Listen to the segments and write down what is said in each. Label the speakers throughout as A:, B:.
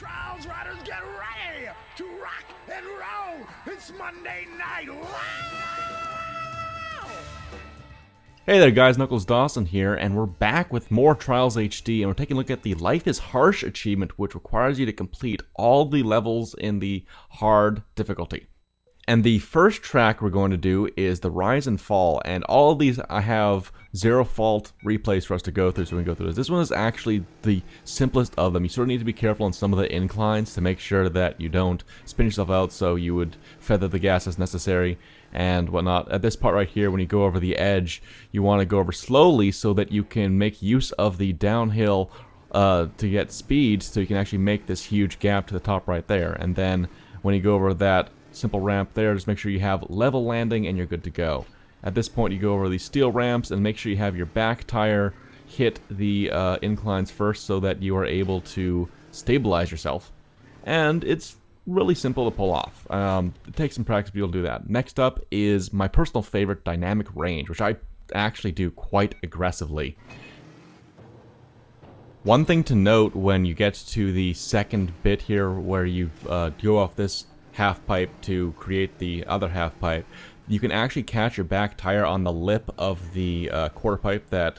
A: Trials riders, get ready to rock and roll. It's Monday night. Wow!
B: Hey there guys, Knuckles Dawson here, and we're back with more Trials HD, and we're taking a look at the Life is Harsh achievement, which requires you to complete all the levels in the hard difficulty. And the first track we're going to do is the Rise and Fall, and all of these I have zero fault replays for us to go through, so we can go through this. This one is actually the simplest of them. You sort of need to be careful on some of the inclines to make sure that you don't spin yourself out, so you would feather the gas as necessary and whatnot. At this part right here, when you go over the edge, you want to go over slowly so that you can make use of the downhill to get speed, so you can actually make this huge gap to the top right there. And then when you go over that simple ramp there, just make sure you have level landing and you're good to go. At this point, you go over these steel ramps and make sure you have your back tire hit the inclines first so that you are able to stabilize yourself. And it's really simple to pull off. It takes some practice to be able to do that. Next up is my personal favorite, dynamic range, which I actually do quite aggressively. One thing to note when you get to the second bit here where you go off this half pipe to create the other half pipe, you can actually catch your back tire on the lip of the quarter pipe that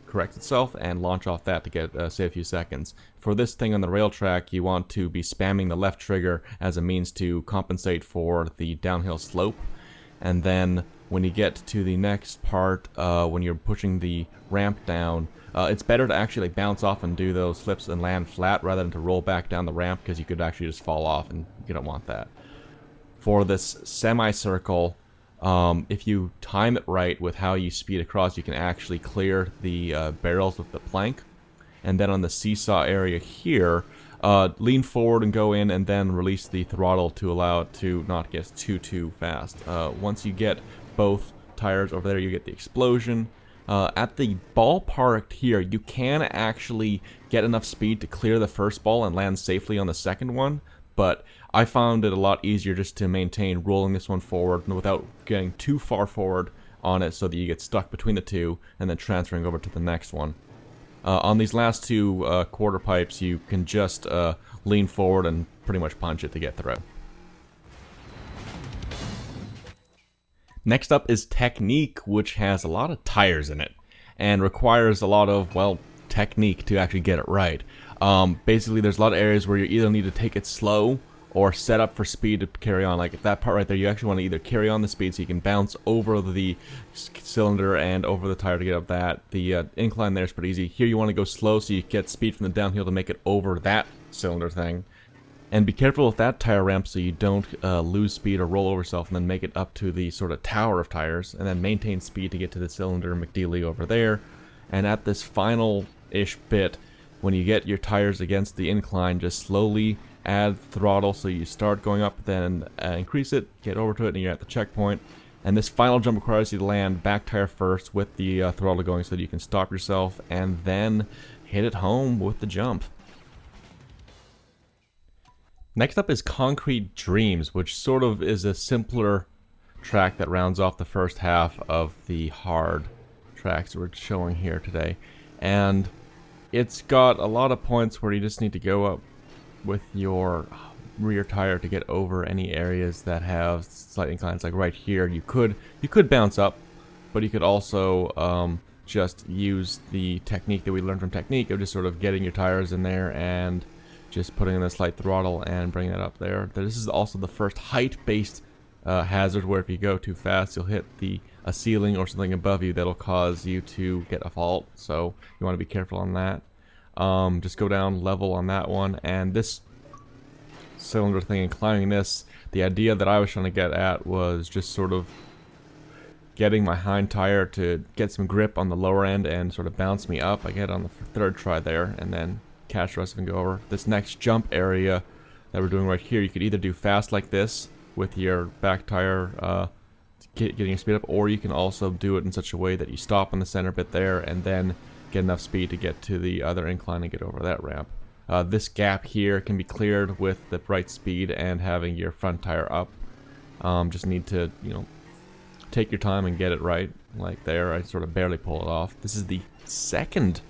B: corrects itself and launch off that to get save a few seconds. For this thing on the rail track, you want to be spamming the left trigger as a means to compensate for the downhill slope. And then when you get to the next part, when you're pushing the ramp down, it's better to actually bounce off and do those flips and land flat rather than to roll back down the ramp, because you could actually just fall off and you don't want that. For this semicircle, if you time it right with how you speed across, you can actually clear the barrels with the plank. And then on the seesaw area here, lean forward and go in and then release the throttle to allow it to not get too fast. Once you get both tires over there, you get the explosion. At the ballpark here, you can actually get enough speed to clear the first ball and land safely on the second one, but I found it a lot easier just to maintain rolling this one forward without getting too far forward on it so that you get stuck between the two and then transferring over to the next one. On these last two quarter pipes, you can just lean forward and pretty much punch it to get through. Next up is Technique, which has a lot of tires in it and requires a lot of, well, technique to actually get it right. Basically, there's a lot of areas where you either need to take it slow or set up for speed to carry on. Like that part right there, you actually want to either carry on the speed so you can bounce over the cylinder and over the tire to get up that. The incline there is pretty easy. Here you want to go slow so you get speed from the downhill to make it over that cylinder thing. And be careful with that tire ramp so you don't lose speed or roll over yourself, and then make it up to the sort of tower of tires, and then maintain speed to get to the cylinder McDeely over there. And at this final-ish bit, when you get your tires against the incline, just slowly add throttle so you start going up, then increase it, get over to it, and you're at the checkpoint. And this final jump requires you to land back tire first with the throttle going so that you can stop yourself and then hit it home with the jump. Next up is Concrete Dreams, which sort of is a simpler track that rounds off the first half of the hard tracks we're showing here today. And it's got a lot of points where you just need to go up with your rear tire to get over any areas that have slight inclines. Like right here, you could bounce up, but you could also just use the technique that we learned from Technique of just sort of getting your tires in there and just putting in a slight throttle and bringing it up there. This is also the first height-based hazard where if you go too fast, you'll hit a ceiling or something above you that'll cause you to get a fault. So you want to be careful on that. Just go down level on that one. And this cylinder thing and climbing this, the idea that I was trying to get at was just sort of getting my hind tire to get some grip on the lower end and sort of bounce me up. I get on the third try there, and then catch the rest and go over. This next jump area that we're doing right here, you could either do fast like this with your back tire getting your speed up, or you can also do it in such a way that you stop on the center bit there and then get enough speed to get to the other incline and get over that ramp. This gap here can be cleared with the right speed and having your front tire up. Just need to, take your time and get it right. Like there, I sort of barely pull it off. This is the second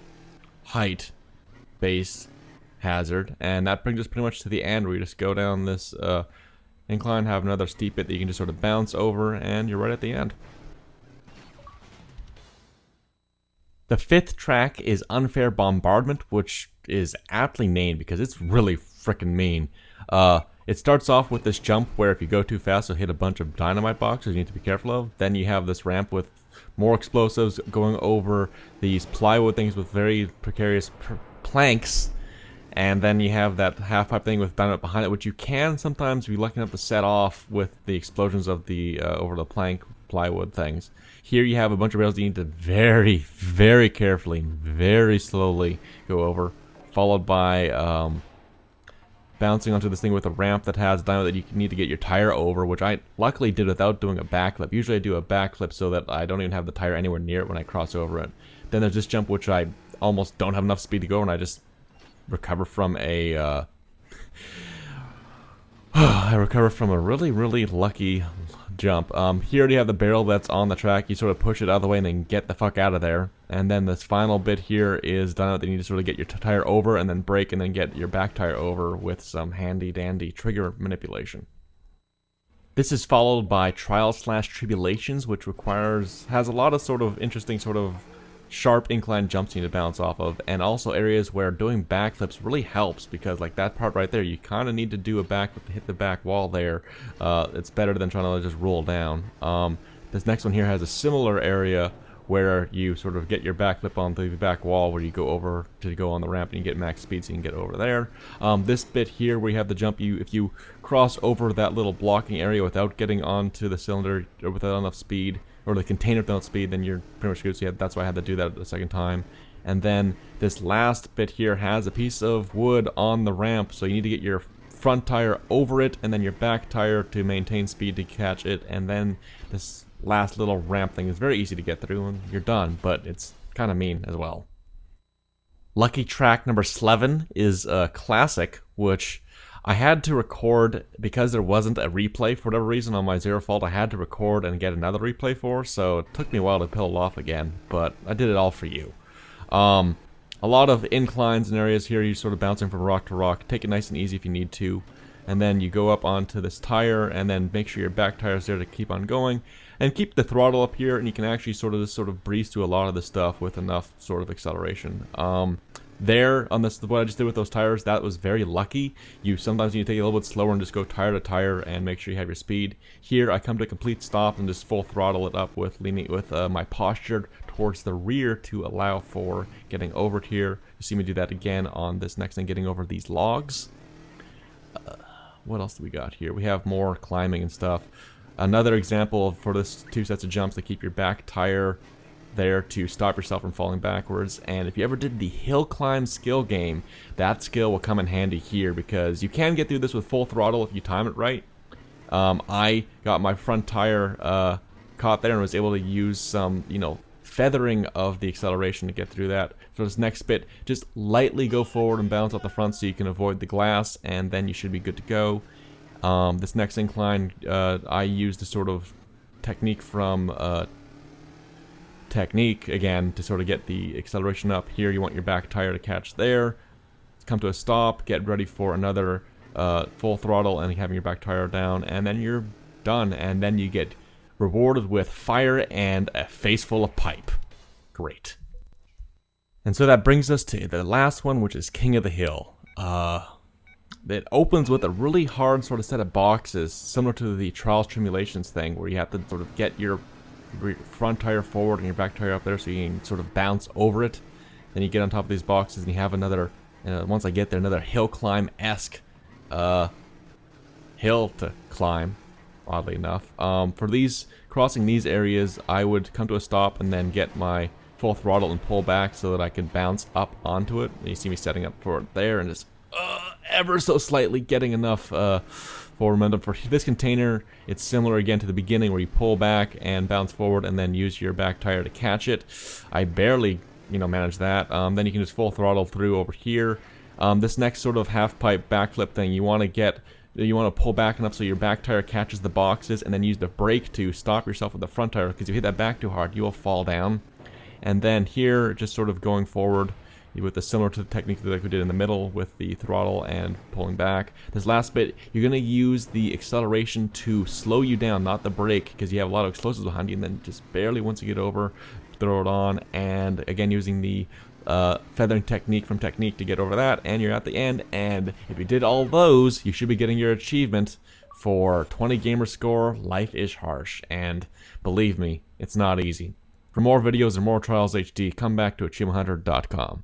B: height-based hazard, and that brings us pretty much to the end, where you just go down this incline, have another steep bit that you can just sort of bounce over, and you're right at the end. The fifth track is Unfair Bombardment, which is aptly named because it's really freaking mean. It starts off with this jump where if you go too fast, you'll hit a bunch of dynamite boxes you need to be careful of. Then you have this ramp with more explosives going over these plywood things with very precarious planks. And then you have that half-pipe thing with dynamite behind it, which you can sometimes be lucky enough to set off with the explosions of the over the plywood things. Here you have a bunch of rails you need to very, very carefully, very slowly go over, followed by bouncing onto this thing with a ramp that has dynamite that you need to get your tire over, which I luckily did without doing a backflip. Usually I do a backflip so that I don't even have the tire anywhere near it when I cross over it. Then there's this jump which I almost don't have enough speed to go, and I just recover from a I recover from a really, really lucky jump. Here you have the barrel that's on the track. You sort of push it out of the way and then get the fuck out of there. And then this final bit here is done that you need to sort of get your tire over and then brake and then get your back tire over with some handy dandy trigger manipulation. This is followed by Trials/Tribulations, which has a lot of sort of interesting sort of sharp incline jumps you need to bounce off of, and also areas where doing backflips really helps, because like that part right there, you kind of need to do a backflip to hit the back wall there. It's better than trying to just roll down. This next one here has a similar area where you sort of get your backflip onto the back wall where you go over to go on the ramp and you get max speed so you can get over there. This bit here where you have the jump, if you cross over that little blocking area without getting onto the cylinder or without enough speed, or the container without speed, then you're pretty much good. So yeah, that's why I had to do that the second time. And then this last bit here has a piece of wood on the ramp, so you need to get your front tire over it and then your back tire to maintain speed to catch it. And then this last little ramp thing is very easy to get through and you're done, but it's kind of mean as well. Lucky track number 7 is a classic, which I had to record because there wasn't a replay for whatever reason on my Zero Fault. I had to record and get another replay for, so it took me a while to pull it off again, but I did it all for you. A lot of inclines and areas here, you're sort of bouncing from rock to rock. Take it nice and easy if you need to. And then you go up onto this tire and then make sure your back tire is there to keep on going. And keep the throttle up here, and you can actually sort of breeze through a lot of this stuff with enough sort of acceleration. There, on this, what I just did with those tires, that was very lucky. You sometimes need to take it a little bit slower and just go tire to tire and make sure you have your speed. Here, I come to a complete stop and just full throttle it up with my posture towards the rear to allow for getting over here. You see me do that again on this next thing, getting over these logs. What else do we got here? We have more climbing and stuff. Another example for this 2 sets of jumps to keep your back tire there to stop yourself from falling backwards. And if you ever did the hill climb skill game, that skill will come in handy here, because you can get through this with full throttle if you time it right. I got my front tire caught there and was able to use some, feathering of the acceleration to get through that. For this next bit, just lightly go forward and bounce off the front so you can avoid the glass, and then you should be good to go. This next incline, I used a sort of technique from Technique again to sort of get the acceleration up. Here you want your back tire to catch there, come to a stop, get ready for another full throttle and having your back tire down, and then you're done. And then you get rewarded with fire and a face full of pipe. Great. And so that brings us to the last one, which is King of the Hill. It opens with a really hard sort of set of boxes, similar to the Trials/Tribulations thing, where you have to sort of get your front tire forward and your back tire up there so you can sort of bounce over it. Then you get on top of these boxes and you have another, once I get there, another hill climb-esque hill to climb, oddly enough. For crossing these areas, I would come to a stop and then get my full throttle and pull back so that I could bounce up onto it. And you see me setting up for it there and just ever so slightly getting enough forward momentum. For this container, it's similar again to the beginning where you pull back and bounce forward and then use your back tire to catch it. I barely, manage that. Then you can just full throttle through over here. This next sort of half pipe backflip thing, you want to pull back enough so your back tire catches the boxes, and then use the brake to stop yourself with the front tire, because if you hit that back too hard, you will fall down. And then here, just sort of going forward, with the similar to the technique that we did in the middle with the throttle and pulling back. This last bit, you're going to use the acceleration to slow you down, not the brake, because you have a lot of explosives behind you, and then just barely once you get over, throw it on, and again using the feathering technique from technique to get over that, and you're at the end. And if you did all those, you should be getting your achievement for 20 gamer score. Life is harsh, and believe me, it's not easy. For more videos and more Trials HD, come back to achievementhunter.com.